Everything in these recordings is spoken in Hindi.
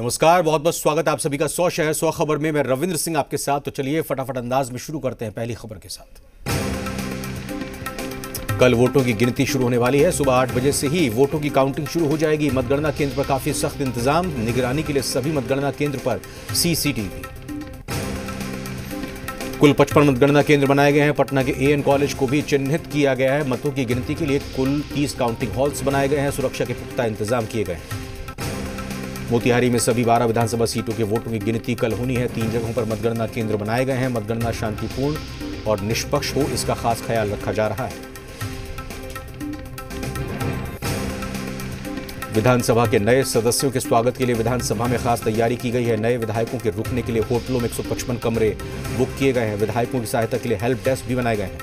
नमस्कार, बहुत बहुत स्वागत है आप सभी का 100 शहर 100 खबर में। मैं रविंद्र सिंह आपके साथ। तो चलिए फटाफट अंदाज में शुरू करते हैं पहली खबर के साथ। कल वोटों की गिनती शुरू होने वाली है। सुबह 8 बजे से ही वोटों की काउंटिंग शुरू हो जाएगी। मतगणना केंद्र पर काफी सख्त इंतजाम, निगरानी के लिए सभी मतगणना केंद्र पर सीसीटीवी। कुल 55 मतगणना केंद्र बनाए गए हैं। पटना के एएन कॉलेज को भी चिन्हित किया गया है। मतों की गिनती के लिए कुल 30 काउंटिंग हॉल्स बनाए गए हैं। सुरक्षा के पुख्ता इंतजाम किए गए हैं। मोतिहारी में सभी 12 विधानसभा सीटों के वोटों की गिनती कल होनी है। 3 जगहों पर मतगणना केंद्र बनाए गए हैं। मतगणना शांतिपूर्ण और निष्पक्ष हो, इसका खास ख्याल रखा जा रहा है। विधानसभा के नए सदस्यों के स्वागत के लिए विधानसभा में खास तैयारी की गई है। नए विधायकों के रुकने के लिए होटलों में 155 कमरे बुक किए गए हैं। विधायकों की सहायता के लिए हेल्प डेस्क भी बनाए गए हैं।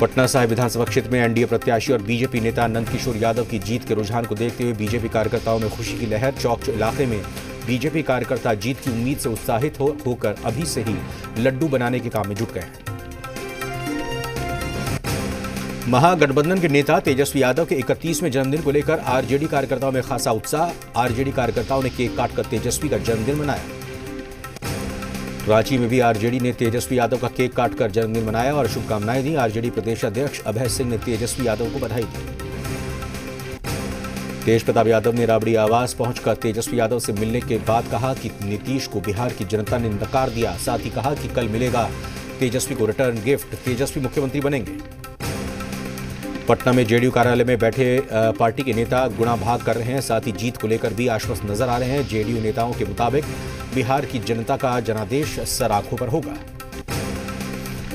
पटना साहिब विधानसभा क्षेत्र में एनडीए प्रत्याशी और बीजेपी नेता नंदकिशोर यादव की जीत के रुझान को देखते हुए बीजेपी कार्यकर्ताओं में खुशी की लहर। चौक इलाके में बीजेपी कार्यकर्ता जीत की उम्मीद से उत्साहित होकर अभी से ही लड्डू बनाने के काम में जुट गए हैं। महागठबंधन के नेता तेजस्वी यादव के 31वें जन्मदिन को लेकर आरजेडी कार्यकर्ताओं में खासा उत्साह। आरजेडी कार्यकर्ताओं ने केक काटकर तेजस्वी का जन्मदिन मनाया। रांची में भी आरजेडी ने तेजस्वी यादव का केक काटकर जन्मदिन मनाया और शुभकामनाएं दी। आरजेडी प्रदेश अध्यक्ष अभय सिंह ने तेजस्वी यादव को बधाई दी। तेज प्रताप यादव ने राबड़ी आवास पहुंचकर तेजस्वी यादव से मिलने के बाद कहा कि नीतीश को बिहार की जनता ने नकार दिया। साथ ही कहा कि कल मिलेगा तेजस्वी को रिटर्न गिफ्ट, तेजस्वी मुख्यमंत्री बनेंगे। पटना में जेडीयू कार्यालय में बैठे पार्टी के नेता गुणा भाग कर रहे हैं। साथ ही जीत को लेकर भी आश्वस्त नजर आ रहे हैं। जेडीयू नेताओं के मुताबिक बिहार की जनता का जनादेश सर आंखों पर होगा।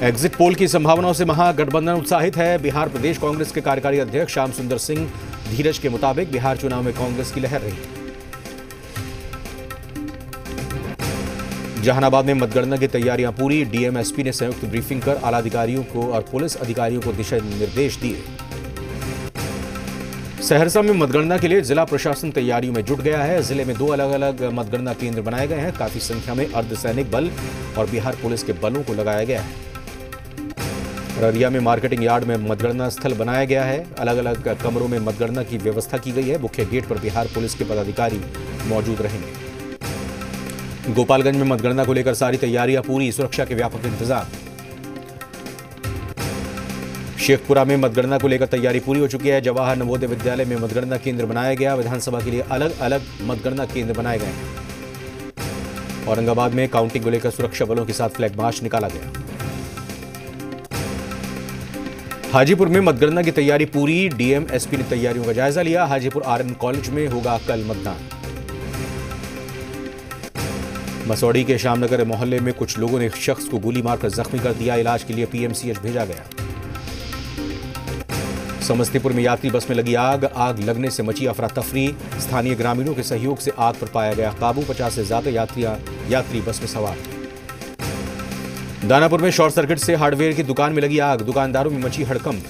एग्जिट पोल की संभावनाओं से महागठबंधन उत्साहित है। बिहार प्रदेश कांग्रेस के कार्यकारी अध्यक्ष श्याम सुंदर सिंह धीरज के मुताबिक बिहार चुनाव में कांग्रेस की लहर रही। जहानाबाद में मतगणना की तैयारियां पूरी। डीएम एसपी ने संयुक्त ब्रीफिंग कर आला अधिकारियों को और पुलिस अधिकारियों को दिशा निर्देश दिए। सहरसा में मतगणना के लिए जिला प्रशासन तैयारियों में जुट गया है। जिले में 2 अलग अलग मतगणना केंद्र बनाए गए हैं। काफी संख्या में अर्धसैनिक बल और बिहार पुलिस के बलों को लगाया गया है। अररिया में मार्केटिंग यार्ड में मतगणना स्थल बनाया गया है। अलग अलग कमरों में मतगणना की व्यवस्था की गई है। मुख्य गेट पर बिहार पुलिस के पदाधिकारी मौजूद रहेंगे। गोपालगंज में मतगणना को लेकर सारी तैयारियां पूरी। सुरक्षा के व्यापक इंतजाम। शेखपुरा में मतगणना को लेकर तैयारी पूरी हो चुकी है। जवाहर नवोदय विद्यालय में मतगणना केंद्र बनाया गया। विधानसभा के लिए अलग अलग मतगणना केंद्र बनाए गए हैं। औरंगाबाद में काउंटिंग को लेकर सुरक्षा बलों के साथ फ्लैग मार्च निकाला गया। हाजीपुर में मतगणना की तैयारी पूरी। डीएम एसपी ने तैयारियों का जायजा लिया। हाजीपुर आरएन कॉलेज में होगा कल मतदान। मसौड़ी के श्यामनगर मोहल्ले में कुछ लोगों ने एक शख्स को गोली मारकर जख्मी कर दिया। इलाज के लिए पीएमसीएच भेजा गया। समस्तीपुर में यात्री बस में लगी आग। आग लगने से मची अफरा तफरी। स्थानीय ग्रामीणों के सहयोग से आग पर पाया गया काबू। 50 से ज्यादा यात्री बस में सवार। दानापुर में शॉर्ट सर्किट से हार्डवेयर की दुकान में लगी आग। दुकानदारों में मची हड़कंप।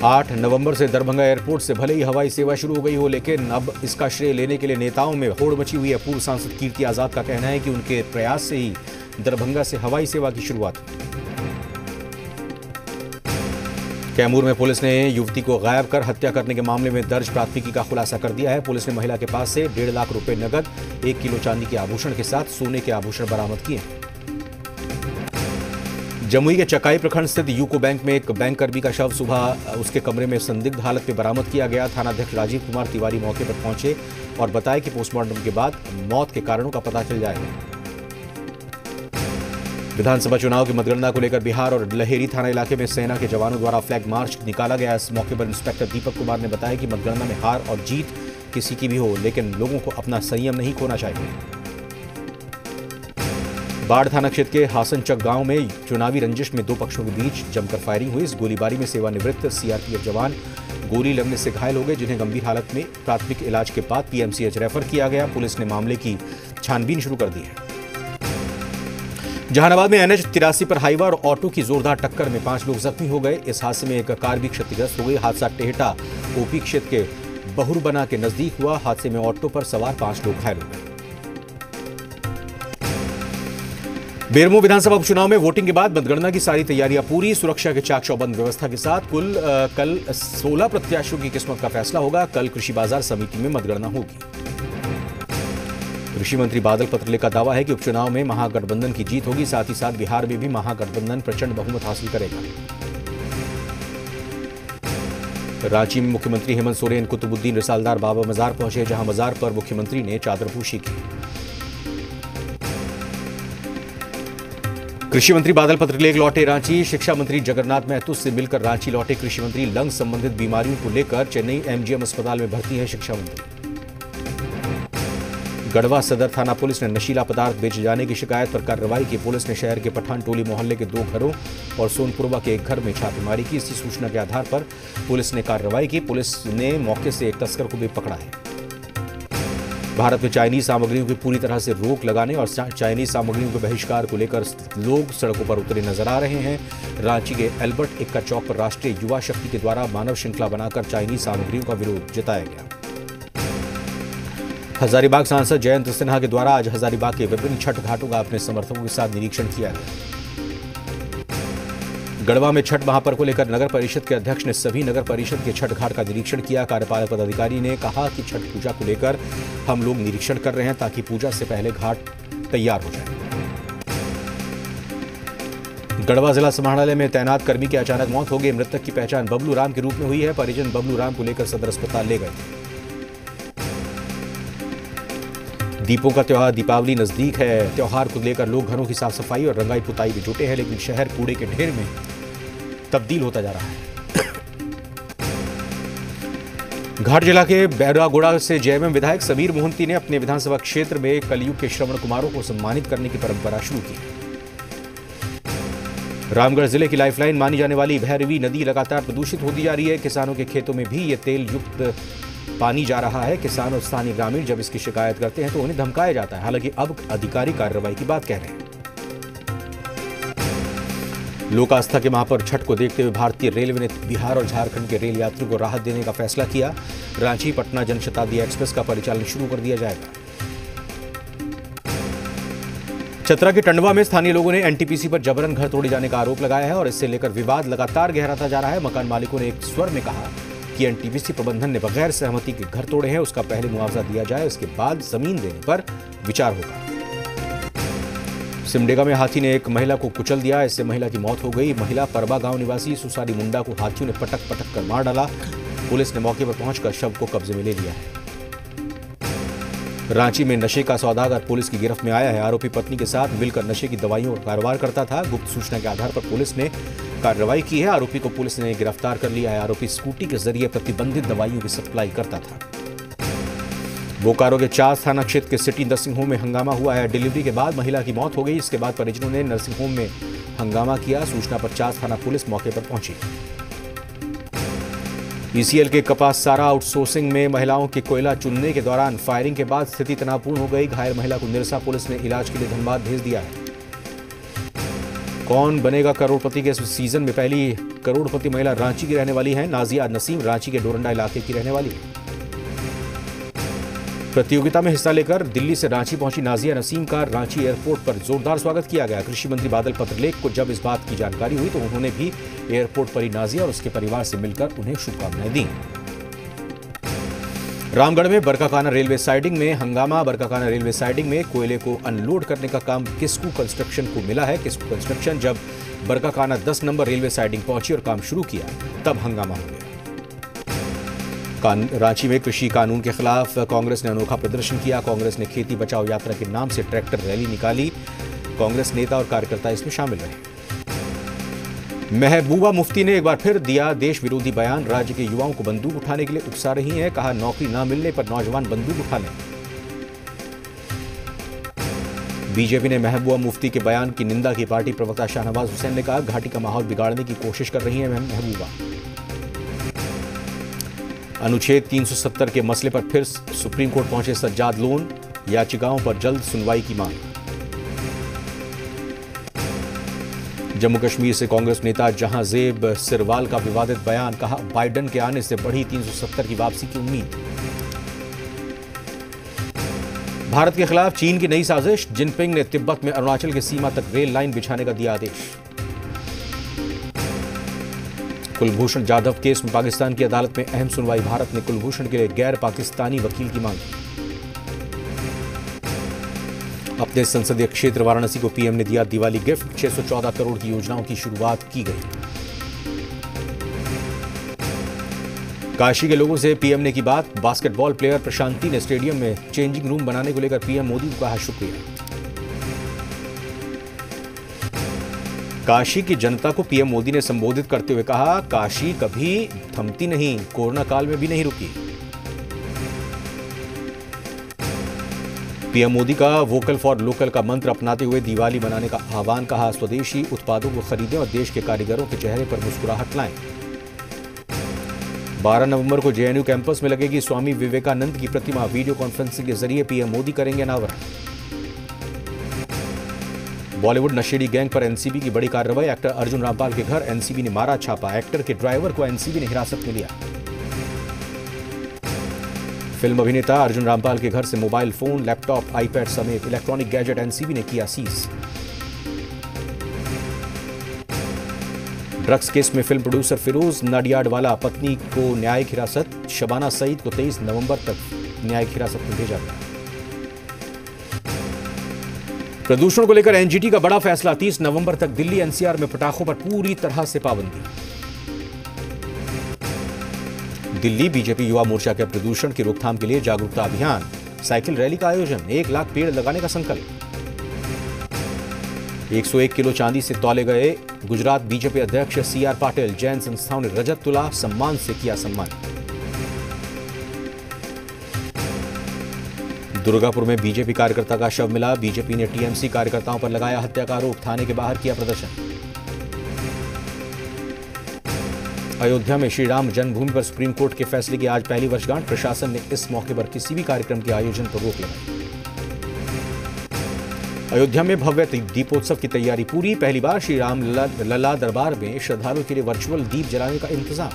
8 नवंबर से दरभंगा एयरपोर्ट से भले ही हवाई सेवा शुरू हो गई हो, लेकिन अब इसका श्रेय लेने के लिए नेताओं में होड़ मची हुई है। पूर्व सांसद कीर्ति आजाद का कहना है कि उनके प्रयास से ही दरभंगा से हवाई सेवा की शुरुआत हुई। कैमूर में पुलिस ने युवती को गायब कर हत्या करने के मामले में दर्ज प्राथमिकी का खुलासा कर दिया है। पुलिस ने महिला के पास से 1.5 लाख रुपए नकद, 1 किलो चांदी के आभूषण के साथ सोने के आभूषण बरामद किए हैं। जमुई के चकाई प्रखंड स्थित यूको बैंक में एक बैंक कर्मी का शव सुबह उसके कमरे में संदिग्ध हालत में बरामद किया गया। थानाध्यक्ष राजीव कुमार तिवारी मौके पर पहुंचे और बताया कि पोस्टमार्टम के बाद मौत के कारणों का पता चल जाएगा। विधानसभा चुनाव की मतगणना को लेकर बिहार और लहेरी थाना इलाके में सेना के जवानों द्वारा फ्लैग मार्च निकाला गया। इस मौके पर इंस्पेक्टर दीपक कुमार ने बताया कि मतगणना में हार और जीत किसी की भी हो, लेकिन लोगों को अपना संयम नहीं खोना चाहिए। बाढ़ थाना क्षेत्र के हासनचक गांव में चुनावी रंजिश में 2 पक्षों के बीच जमकर फायरिंग हुई। इस गोलीबारी में सेवानिवृत्त सीआरपीएफ जवान गोली लगने से घायल हो गए, जिन्हें गंभीर हालत में प्राथमिक इलाज के बाद पीएमसीएच रेफर किया गया। पुलिस ने मामले की छानबीन शुरू कर दी है। जहानाबाद में एनएच 83 पर हाईवा और ऑटो की जोरदार टक्कर में 5 लोग जख्मी हो गए। इस हादसे में एक कार भी क्षतिग्रस्त हो गई। हादसा टेहटा ओपी क्षेत्र के बहुरबना के नजदीक हुआ। हादसे में ऑटो पर सवार 5 लोग घायल हो गए। बेरमो विधानसभा उपचुनाव में वोटिंग के बाद मतगणना की सारी तैयारियां पूरी, सुरक्षा के चाक चौबंद व्यवस्था के साथ कल 16 प्रत्याशियों की किस्मत का फैसला होगा। कल कृषि बाजार समिति में मतगणना होगी। कृषि मंत्री बादल पत्रलेख का दावा है कि उपचुनाव में महागठबंधन की जीत होगी। साथ ही साथ बिहार में भी महागठबंधन प्रचंड बहुमत हासिल करेगा। रांची में मुख्यमंत्री हेमंत सोरेन कुतुबुद्दीन रिसालदार बाबा मजार पहुंचे, जहां मजार पर मुख्यमंत्री ने चादरपोशी की। कृषि मंत्री बादल पत्रलेख लौटे रांची। शिक्षा मंत्री जगन्नाथ महतो से मिलकर रांची लौटे कृषि मंत्री। लंग संबंधित बीमारियों को लेकर चेन्नई एमजीएम अस्पताल में भर्ती है शिक्षा मंत्री। गढ़वा सदर थाना पुलिस ने नशीला पदार्थ बेचे जाने की शिकायत पर कार्रवाई की। पुलिस ने शहर के पठान टोली मोहल्ले के 2 घरों और सोनपुरवा के एक घर में छापेमारी की। इसी सूचना के आधार पर पुलिस ने कार्रवाई की। पुलिस ने मौके से एक तस्कर को भी पकड़ा है। भारत में चाइनीज सामग्रियों की पूरी तरह से रोक लगाने और चाइनीज सामग्रियों के बहिष्कार को लेकर लोग सड़कों पर उतरे नजर आ रहे हैं। रांची के एल्बर्ट एक्का चौक पर राष्ट्रीय युवा शक्ति के द्वारा मानव श्रृंखला बनाकर चाइनीज सामग्रियों का विरोध जताया गया। हजारीबाग सांसद जयंत सिन्हा के द्वारा आज हजारीबाग के विभिन्न छठ घाटों का अपने समर्थकों के साथ निरीक्षण किया गया। गढ़वा में छठ महापर्व को लेकर नगर परिषद के अध्यक्ष ने सभी नगर परिषद के छठ घाट का निरीक्षण किया। कार्यपालक पदाधिकारी ने कहा कि छठ पूजा को लेकर हम लोग निरीक्षण कर रहे हैं ताकि पूजा से पहले घाट तैयार हो जाए। गढ़वा जिला समाहरणालय में तैनात कर्मी की अचानक मौत हो गई। मृतक की पहचान बबलू राम के रूप में हुई है। परिजन बबलू राम को लेकर सदर अस्पताल ले गए थे। दीपों का त्योहार दीपावली नजदीक है। त्योहार को लेकर लोग घरों की साफ सफाई और रंगाई पुताई में जुटे हैं, लेकिन शहर कूड़े के ढेर में तब्दील होता जा रहा है। घाट जिला के बैरागोड़ा से जेएमएम विधायक समीर मोहंती ने अपने विधानसभा क्षेत्र में कलयुग के श्रवण कुमारों को सम्मानित करने की परंपरा शुरू की। रामगढ़ जिले की लाइफलाइन मानी जाने वाली भैरवी नदी लगातार प्रदूषित होती जा रही है। किसानों के खेतों में भी ये तेल युक्त पानी जा रहा है। किसान और स्थानीय ग्रामीण जब इसकी शिकायत करते हैं तो उन्हें धमकाया जाता है। हालांकि अब अधिकारी कार्रवाई की बात कह रहे हैं। लोक आस्था के महापर्व छठ को देखते हुए भारतीय रेलवे ने बिहार और झारखंड के रेल यात्रियों को राहत देने का फैसला किया। रांची पटना जनशताब्दी एक्सप्रेस का परिचालन शुरू कर दिया जाएगा। चतरा के टंडवा में स्थानीय लोगों ने एनटीपीसी पर जबरन घर तोड़े जाने का आरोप लगाया है और इससे लेकर विवाद लगातार गहराता जा रहा है। मकान मालिकों ने एक स्वर में कहा कि एनटीपीसी प्रबंधन ने बगैर सहमति के घर तोड़े हैं, उसका पहले मुआवजा दिया जाए, उसके बाद जमीन देने पर विचार होगा। सिमडेगा में हाथी ने एक महिला को कुचल दिया, इससे महिला की मौत हो गई। महिला परबा गांव निवासी सुसारी मुंडा को हाथियों ने पटक पटक कर मार डाला। पुलिस ने मौके पर पहुंचकर शव को कब्जे में ले लिया है। रांची में नशे का सौदागर पुलिस की गिरफ्त में आया है। आरोपी पत्नी के साथ मिलकर नशे की दवाइयों का कारोबार करता था। गुप्त सूचना के आधार पर पुलिस ने कार्रवाई की है। आरोपी को पुलिस ने गिरफ्तार कर लिया है। आरोपी स्कूटी के जरिए प्रतिबंधित दवाइयों की सप्लाई करता था। बोकारो के चास थाना क्षेत्र के सिटी नर्सिंग होम में हंगामा हुआ है। डिलीवरी के बाद महिला की मौत हो गई। इसके बाद परिजनों ने नर्सिंग होम में हंगामा किया। सूचना पर चास थाना पुलिस मौके पर पहुंची। ईसीएल के कपास सारा आउटसोर्सिंग में महिलाओं के कोयला चुनने के दौरान फायरिंग के बाद स्थिति तनावपूर्ण हो गई। घायल महिला को निरसा पुलिस ने इलाज के लिए धनबाद भेज दिया है। कौन बनेगा करोड़पति के सीजन में पहली करोड़पति महिला रांची की रहने वाली है। नाजिया नसीम रांची के डोरंडा इलाके की रहने वाली है। प्रतियोगिता में हिस्सा लेकर दिल्ली से रांची पहुंची नाजिया नसीम का रांची एयरपोर्ट पर जोरदार स्वागत किया गया। कृषि मंत्री बादल पत्रलेख को जब इस बात की जानकारी हुई तो उन्होंने भी एयरपोर्ट पर ही नाजिया और उसके परिवार से मिलकर उन्हें शुभकामनाएं दी। रामगढ़ में बरकाकाना रेलवे साइडिंग में हंगामा। बरकाकाना रेलवे साइडिंग में कोयले को अनलोड करने का काम किस्कू कंस्ट्रक्शन को मिला है। किस्कू कंस्ट्रक्शन जब बरकाकाना 10 नंबर रेलवे साइडिंग पहुंची और काम शुरू किया तब हंगामा हो गया। रांची में कृषि कानून के खिलाफ कांग्रेस ने अनोखा प्रदर्शन किया। कांग्रेस ने खेती बचाओ यात्रा के नाम से ट्रैक्टर रैली निकाली। कांग्रेस नेता और कार्यकर्ता इसमें शामिल रहे। महबूबा मुफ्ती ने एक बार फिर दिया देश विरोधी बयान। राज्य के युवाओं को बंदूक उठाने के लिए उकसा रही हैं। कहा नौकरी न मिलने पर नौजवान बंदूक उठा लें। बीजेपी ने महबूबा मुफ्ती के बयान की निंदा की। पार्टी प्रवक्ता शाहनवाज हुसैन ने कहा घाटी का माहौल बिगाड़ने की कोशिश कर रही है महबूबा। अनुच्छेद 370 के मसले पर फिर सुप्रीम कोर्ट पहुंचे सज्जाद लोन। याचिकाओं पर जल्द सुनवाई की मांग। जम्मू कश्मीर से कांग्रेस नेता जहांजेब सिरवाल का विवादित बयान। कहा बाइडेन के आने से बढ़ी 370 की वापसी की उम्मीद। भारत के खिलाफ चीन की नई साजिश, जिनपिंग ने तिब्बत में अरुणाचल की सीमा तक रेल लाइन बिछाने का दिया आदेश। कुलभूषण जाधव केस में पाकिस्तान की अदालत में अहम सुनवाई, भारत ने कुलभूषण के लिए गैर पाकिस्तानी वकील की मांग की। अपने संसदीय क्षेत्र वाराणसी को पीएम ने दिया दिवाली गिफ्ट, 614 करोड़ की योजनाओं की शुरुआत की गई। काशी के लोगों से पीएम ने की बात, बास्केटबॉल प्लेयर प्रशांति ने स्टेडियम में चेंजिंग रूम बनाने को लेकर पीएम मोदी को कहा शुक्रिया। काशी की जनता को पीएम मोदी ने संबोधित करते हुए कहा, काशी कभी थमती नहीं, कोरोना काल में भी नहीं रुकी। पीएम मोदी का वोकल फॉर लोकल का मंत्र अपनाते हुए दिवाली मनाने का आह्वान, कहा स्वदेशी उत्पादों को खरीदें और देश के कारीगरों के चेहरे पर मुस्कुराहट लाएं। 12 नवंबर को जेएनयू कैंपस में लगेगी स्वामी विवेकानंद की प्रतिमा, वीडियो कॉन्फ्रेंसिंग के जरिए पीएम मोदी करेंगे अनावरण। बॉलीवुड नशेड़ी गैंग पर एनसीबी की बड़ी कार्रवाई, एक्टर अर्जुन रामपाल के घर एनसीबी ने मारा छापा, एक्टर के ड्राइवर को एनसीबी ने हिरासत में लिया। फिल्म अभिनेता अर्जुन रामपाल के घर से मोबाइल फोन, लैपटॉप, आईपैड समेत इलेक्ट्रॉनिक गैजेट एनसीबी ने किया सीज। ड्रग्स केस में फिल्म प्रोड्यूसर फिरोज नाडियाडवाला पत्नी को न्यायिक हिरासत, शबाना सईद को 23 नवंबर तक न्यायिक हिरासत में भेजा गया। प्रदूषण को लेकर एनजीटी का बड़ा फैसला, 30 नवंबर तक दिल्ली एनसीआर में पटाखों पर पूरी तरह से पाबंदी। दिल्ली बीजेपी युवा मोर्चा के प्रदूषण की रोकथाम के लिए जागरूकता अभियान, साइकिल रैली का आयोजन, 1 लाख पेड़ लगाने का संकल्प। 101 किलो चांदी से तौले गए गुजरात बीजेपी अध्यक्ष सीआर पाटिल, जैन संस्थाओं ने रजत तुला सम्मान से किया सम्मान। दुर्गापुर में बीजेपी कार्यकर्ता का शव मिला, बीजेपी ने टीएमसी कार्यकर्ताओं पर लगाया हत्या का आरोप, थाने के बाहर किया प्रदर्शन। अयोध्या में श्री राम जन्मभूमि पर सुप्रीम कोर्ट के फैसले की आज पहली वर्षगांठ, प्रशासन ने इस मौके पर किसी भी कार्यक्रम के आयोजन पर रोक लगाई। अयोध्या में भव्य दीपोत्सव की तैयारी पूरी, पहली बार श्री राम लला दरबार में श्रद्धालुओं के लिए वर्चुअल दीप जलाने का इंतजाम।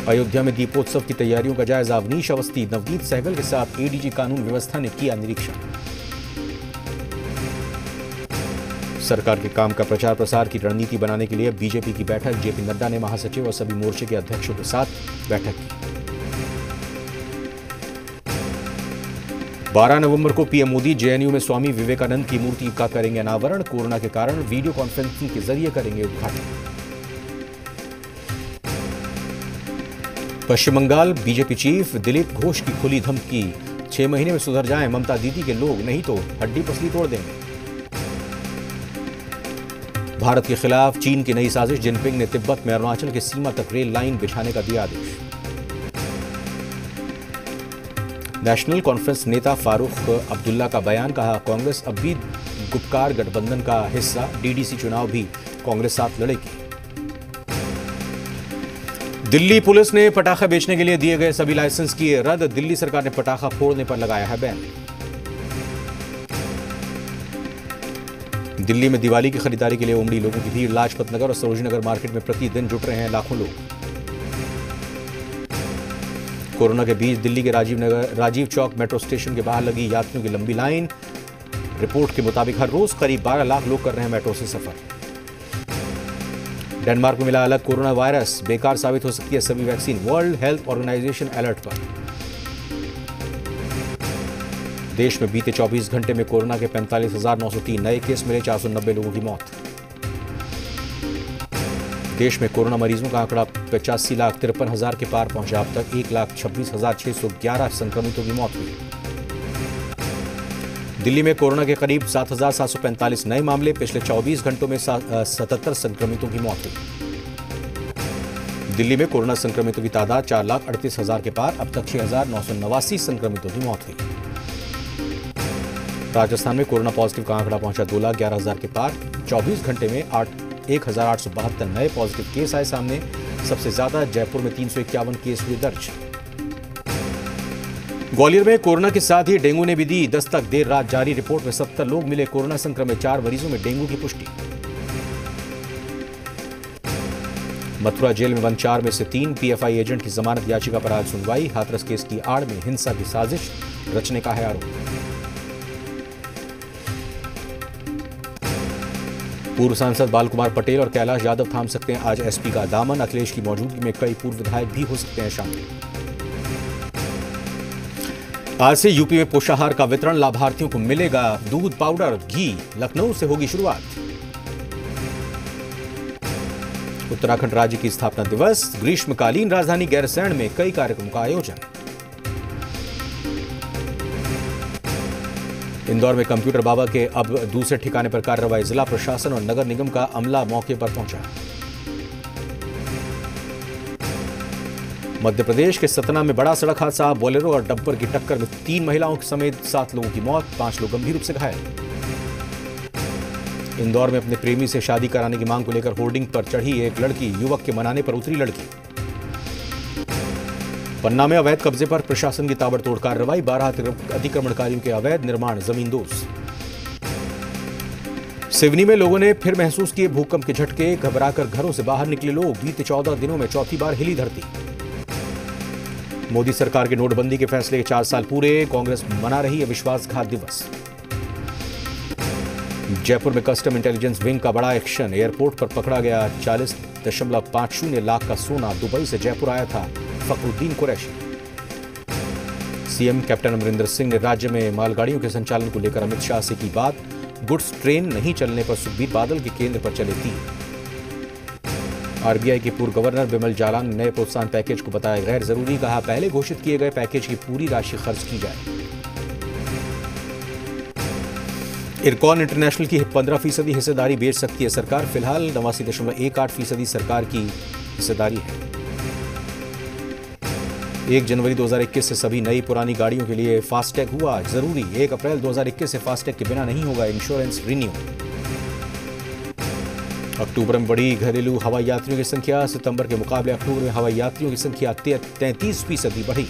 अयोध्या में दीपोत्सव की तैयारियों का जायजा, अवनीश अवस्थी, नवनीत सहगल के साथ एडीजी कानून व्यवस्था ने किया निरीक्षण। सरकार के काम का प्रचार प्रसार की रणनीति बनाने के लिए बीजेपी की बैठक, जेपी नड्डा ने महासचिव और सभी मोर्चे के अध्यक्षों के साथ बैठक की। 12 नवंबर को पीएम मोदी जेएनयू में स्वामी विवेकानंद की मूर्ति का करेंगे अनावरण, कोरोना के कारण वीडियो कॉन्फ्रेंसिंग के जरिए करेंगे उद्घाटन। पश्चिम बंगाल बीजेपी चीफ दिलीप घोष की खुली धमकी, 6 महीने में सुधर जाएं ममता दीदी के लोग, नहीं तो हड्डी पसली तोड़ देंगे। भारत के खिलाफ चीन की नई साजिश, जिनपिंग ने तिब्बत में अरुणाचल की सीमा तक रेल लाइन बिछाने का दिया आदेश। नेशनल कॉन्फ्रेंस नेता फारूक अब्दुल्ला का बयान, कहा कांग्रेस अब भी गुपकार गठबंधन का हिस्सा, डीडीसी चुनाव भी कांग्रेस साथ लड़ेगी। दिल्ली पुलिस ने पटाखा बेचने के लिए दिए गए सभी लाइसेंस किए रद्द, दिल्ली सरकार ने पटाखा फोड़ने पर लगाया है बैन। दिल्ली में दिवाली की खरीदारी के लिए उमड़ी लोगों की भीड़, लाजपत नगर और सरोजनी नगर मार्केट में प्रतिदिन जुट रहे हैं लाखों लोग। कोरोना के बीच दिल्ली के राजीव चौक मेट्रो स्टेशन के बाहर लगी यात्रियों की लंबी लाइन, रिपोर्ट के मुताबिक हर रोज करीब 12 लाख लोग कर रहे हैं मेट्रो से सफर। डेनमार्क में मिला अलग कोरोना वायरस, बेकार साबित हो सकती है सभी vaccine, world health organization alert पर। देश में बीते 24 घंटे में कोरोना के 45,903 नए केस मिले, 490 लोगों की मौत। देश में कोरोना मरीजों का आंकड़ा 85,53,000 के पार पहुंचा, अब तक 1,26,611 संक्रमितों की मौत हुई। दिल्ली में कोरोना के करीब 7,745 नए मामले, पिछले 24 घंटों में 77 संक्रमितों की मौत हुई। दिल्ली में कोरोना संक्रमितों की तादाद 4,38,000 के पार, अब तक 6,989 संक्रमितों की मौत हुई। राजस्थान में कोरोना पॉजिटिव का आंकड़ा पहुंचा 2,11,000 के पार, 24 घंटे में 1,872 नए पॉजिटिव केस आए सामने, सबसे ज्यादा जयपुर में 351 केस हुए दर्ज। ग्वालियर में कोरोना के साथ ही डेंगू ने भी दी दस्तक, देर रात जारी रिपोर्ट में 70 लोग मिले कोरोना संक्रमित, 4 मरीजों में डेंगू की पुष्टि। मथुरा जेल में बंद 4 में से 3 पीएफआई एजेंट की जमानत याचिका पर आज सुनवाई। हाथरस केस की आड़ में हिंसा की साजिश रचने का है आरोप। पूर्व सांसद बाल कुमार पटेल और कैलाश यादव थाम सकते हैं आज एसपी का दामन। अखिलेश की मौजूदगी में कई पूर्व विधायक भी हो सकते हैं शामिल। आज से यूपी में पोषाहार का वितरण, लाभार्थियों को मिलेगा दूध, पाउडर, घी। लखनऊ से होगी शुरुआत। उत्तराखंड राज्य की स्थापना दिवस, ग्रीष्मकालीन राजधानी गैरसैंण में कई कार्यक्रमों का आयोजन। इंदौर में कंप्यूटर बाबा के अब दूसरे ठिकाने पर कार्रवाई, जिला प्रशासन और नगर निगम का अमला मौके पर पहुंचा। मध्य प्रदेश के सतना में बड़ा सड़क हादसा, बोलेरो और डंपर की टक्कर में 3 महिलाओं समेत 7 लोगों की मौत, 5 लोग गंभीर रूप से घायल। इंदौर में अपने प्रेमी से शादी कराने की मांग को लेकर होर्डिंग पर चढ़ी एक लड़की, युवक के मनाने पर उतरी लड़की। पन्ना में अवैध कब्जे पर प्रशासन की ताबड़तोड़ कार्रवाई, 12 अतिक्रमणकारियों के अवैध निर्माण जमींदोज। सिवनी में लोगों ने फिर महसूस किए भूकंप के झटके, घबराकर घरों से बाहर निकले लोग। बीते 14 दिनों में चौथी बार हिली धरती। मोदी सरकार के नोटबंदी के फैसले के 4 साल पूरे, कांग्रेस मना रही है विश्वासघात दिवस। जयपुर में कस्टम इंटेलिजेंस विंग का बड़ा एक्शन, एयरपोर्ट पर पकड़ा गया 40.50 लाख का सोना। दुबई से जयपुर आया था फखरुद्दीन कुरैशी। सीएम कैप्टन अमरिंदर सिंह ने राज्य में मालगाड़ियों के संचालन को लेकर अमित शाह से की बात। गुड्स ट्रेन नहीं चलने पर सुखबीर बादल के केंद्र पर चले तीर। आरबीआई के पूर्व गवर्नर बिमल जालान ने नए प्रोत्साहन पैकेज को बताया गैर जरूरी, कहा पहले घोषित किए गए पैकेज की पूरी राशि खर्च की जाए। इरकॉन इंटरनेशनल की 15% हिस्सेदारी बेच सकती है सरकार, फिलहाल 89.18% सरकार की हिस्सेदारी है। 1 जनवरी 2021 से सभी नई पुरानी गाड़ियों के लिए फास्टैग हुआ जरूरी। 1 अप्रैल 2021 से फास्टैग के बिना नहीं होगा इंश्योरेंस रिन्यू। अक्टूबर में बढ़ी घरेलू हवाई यात्रियों की संख्या, सितंबर के मुकाबले अक्टूबर में हवाई यात्रियों की संख्या 33% बढ़ी।